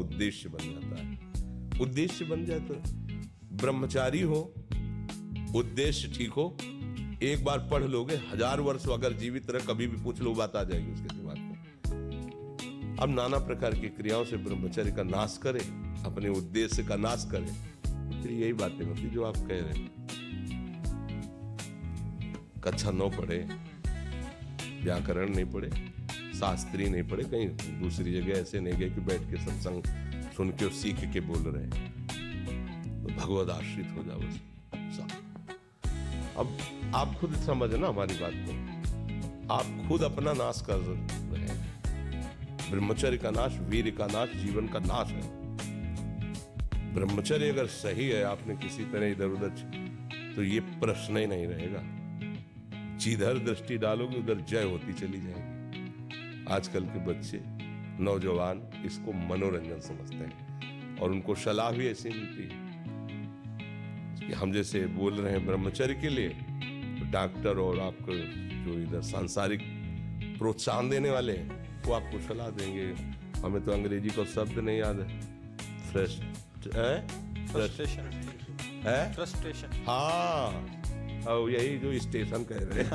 उद्देश्य बन जाता है। उद्देश्य बन जाए तो ब्रह्मचारी हो, उद्देश्य ठीक हो, एक बार पढ़ लोगे, 1000 वर्ष अगर जीवित रहे, कभी भी पूछ लो, बात आ जाएगी उसके दिमाग में। अब नाना प्रकार की क्रियाओं से ब्रह्मचर्य का नाश करे, अपने उद्देश्य का नाश करे, फिर यही बातें होती जो आप कह रहे हैं। कक्षा 9 पढ़े, व्याकरण नहीं पढ़े, शास्त्री नहीं पढ़े, कहीं दूसरी जगह ऐसे नहीं गए कि बैठ के सत्संग सुन के और सीख के बोल रहे हैं, तो भगवद आश्रित हो जाओ बस। अब आप खुद समझना हमारी बात को, आप खुद अपना नाश कर रहे हैं। ब्रह्मचर्य का नाश वीर का नाश, जीवन का नाश है। ब्रह्मचर्य अगर सही है, आपने किसी तरह इधर उधर, तो ये प्रश्न ही नहीं रहेगा। जिधर दृष्टि डालोगे उधर जय होती चली जाएगी। आजकल के बच्चे, नौजवान इसको मनोरंजन समझते हैं और उनको सलाह भी ऐसी मिलती है कि हम जैसे बोल रहे हैं ब्रह्मचर्य के लिए, तो डॉक्टर और आपको जो इधर सांसारिक प्रोत्साहन देने वाले हैं वो आपको सलाह देंगे। हमें तो अंग्रेजी को शब्द नहीं याद है, फ्रस्ट्रेशन। हाँ, और यही जो स्टेशन कह रहे हैं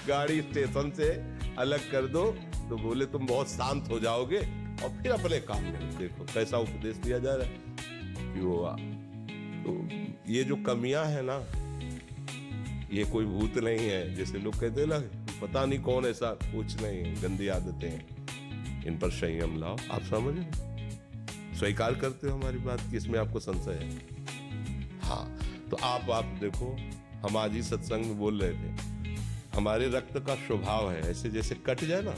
गाड़ी स्टेशन से अलग कर दो तो बोले तुम बहुत शांत हो जाओगे और फिर अपने काम में देखो कैसा उपदेश दिया जा रहा है कि वो तो ये जो कमियां है ना, ये कोई भूत नहीं है जैसे लोग कहते हैं ना, पता नहीं कौन, ऐसा कुछ नहीं है, गंदी आदतें हैं, इन पर संयम लाओ। आप समझ स्वीकार करते हो हमारी बात कि इसमें आपको संशय है? हाँ, तो आप देखो, हम आज ही सत्संग में बोल रहे थे, हमारे रक्त का स्वभाव है ऐसे, जैसे कट जाए ना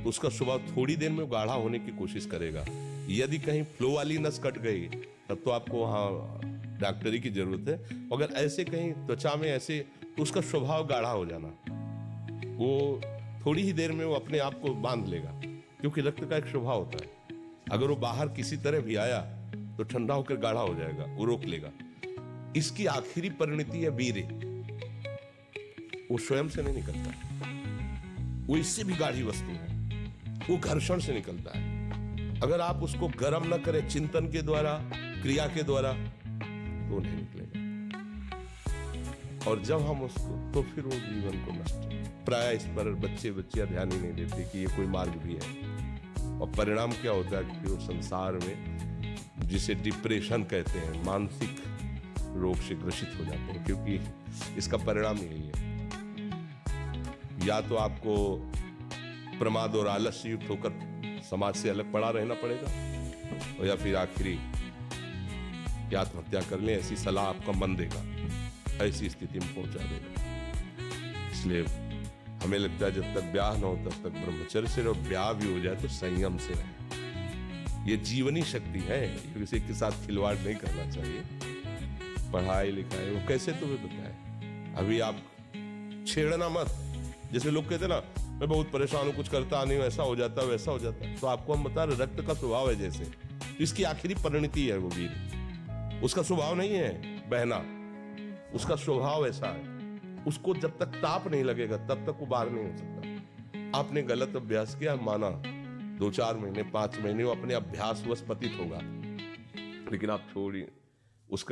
तो उसका स्वभाव थोड़ी देर में गाढ़ा होने की कोशिश करेगा। यदि कहीं फ्लो वाली नस कट गई तब तो आपको वहाँ डॉक्टरी की जरूरत है। अगर ऐसे कहीं त्वचा में ऐसे, तो उसका स्वभाव गाढ़ा हो जाना, वो थोड़ी ही देर में वो अपने आप को बांध लेगा, क्योंकि रक्त का एक स्वभाव होता है। अगर वो बाहर किसी तरह भी आया तो ठंडा होकर गाढ़ा हो जाएगा, वो रोक लेगा। इसकी आखिरी परिणति है वीर्य। वो स्वयं से नहीं निकलता, वो इससे भी गाढ़ी वस्तु है, वो घर्षण से निकलता है। अगर आप उसको गर्म न करें चिंतन के द्वारा, क्रिया के द्वारा, तो नहीं निकलेगा। और जब हम उसको, तो फिर वो जीवन को नष्ट। प्राय इस पर बच्चे ध्यान ही नहीं देते कि ये कोई मार्ग भी है। और परिणाम क्या होता है कि वो संसार में, जिसे डिप्रेशन कहते हैं, मानसिक रोग से ग्रसित हो जाते हैं, क्योंकि इसका परिणाम यही है। या तो आपको प्रमाद और आलस्य युक्त होकर समाज से अलग पड़ा रहना पड़ेगा, और या फिर आखिरी आत्महत्या कर लें, ऐसी सलाह आपका मन देगा, ऐसी स्थिति में पहुंचा देगा। इसलिए हमें लगता है जब तक ब्याह न हो तब तक ब्रह्मचर्य से रहो, ब्याह भी हो जाए तो संयम से रहे। ये जीवनी शक्ति है, किसी के साथ खिलवाड़ नहीं करना चाहिए। पढ़ाई लिखाई वो कैसे तुम्हें बताए, अभी आप छेड़ना मत। जैसे लोग कहते ना, मैं बहुत परेशान हूं, कुछ करता नहीं हूं, ऐसा हो जाता है वैसा हो जाता है, तो आपको हम बता रहे रक्त का स्वभाव है जैसे, तो इसकी आखिरी परिणति है वो वीर। उसका स्वभाव नहीं है बहना, उसका स्वभाव ऐसा है। उसको जब तक ताप नहीं लगेगा तब तक वो बाहर नहीं हो सकता। आपने गलत अभ्यास किया, माना 2-4 महीने 5 महीने वो अपने अभ्यास वश पतित होगा, लेकिन आप छोड़िए उसका